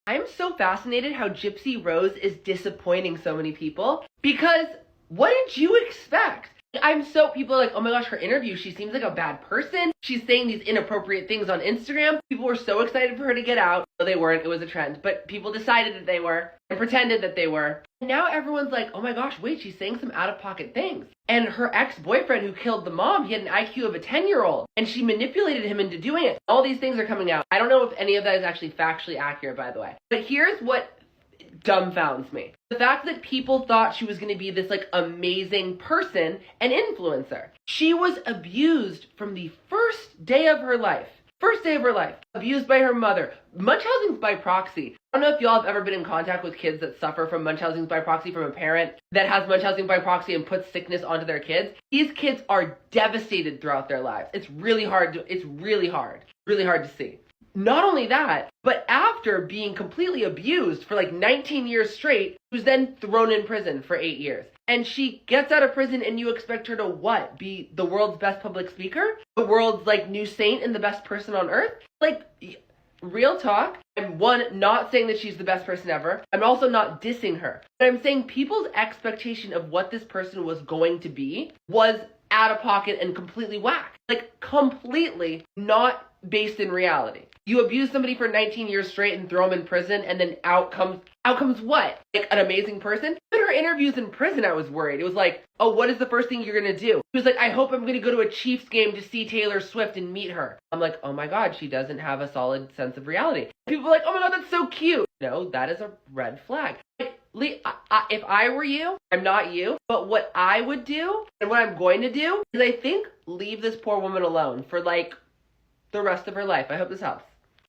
I'm so fascinated how gypsyrose is disappointing so many people because what did you expect? People are like, oh my gosh, her interview, she seems like a bad person. She's saying these inappropriate things on Instagram. People were so excited for her to get out. No, they weren't. It was a trend. But people decided that they were and pretended that they were. And now everyone's like, oh my gosh, wait, she's saying some out-of-pocket things. And her ex-boyfriend who killed the mom, he had an IQ of a 10-year-old. And she manipulated him into doing it. All these things are coming out. I don't know if any of that is actually factually accurate, by the way. But here's what dumbfounds me. The fact that people thought she was going to be this like amazing person and influencer. She was abused from the first day of her life. First day of her life. Abused by her mother. Munchausen's by proxy. I don't know if y'all have ever been in contact with kids that suffer from Munchausen's by proxy from a parent that has Munchausen's by proxy and puts sickness onto their kids. These kids are devastated throughout their lives. It's really hard to see. Not only that, but after being completely abused for like 19 years straight, she was then thrown in prison for 8 years. And she gets out of prison and you expect her to what? Be the world's best public speaker? The world's like new saint and the best person on earth? Like, real talk. I'm not saying that she's the best person ever. I'm also not dissing her. But I'm saying people's expectation of what this person was going to be was out of pocket and completely whack. Like, completely not based in reality. You abuse somebody for 19 years straight and throw them in prison, and then out comes what? Like an amazing person? In her interviews in prison, I was worried. It was like, oh, what is the first thing you're gonna do? He was like, I hope I'm gonna go to a Chiefs game to see Taylor Swift and meet her. I'm like, oh my God, she doesn't have a solid sense of reality. People are like, oh my God, that's so cute. No, that is a red flag. Like, if I were you, I'm not you, but what I would do and what I'm going to do is I think leave this poor woman alone for like the rest of her life. I hope this helps.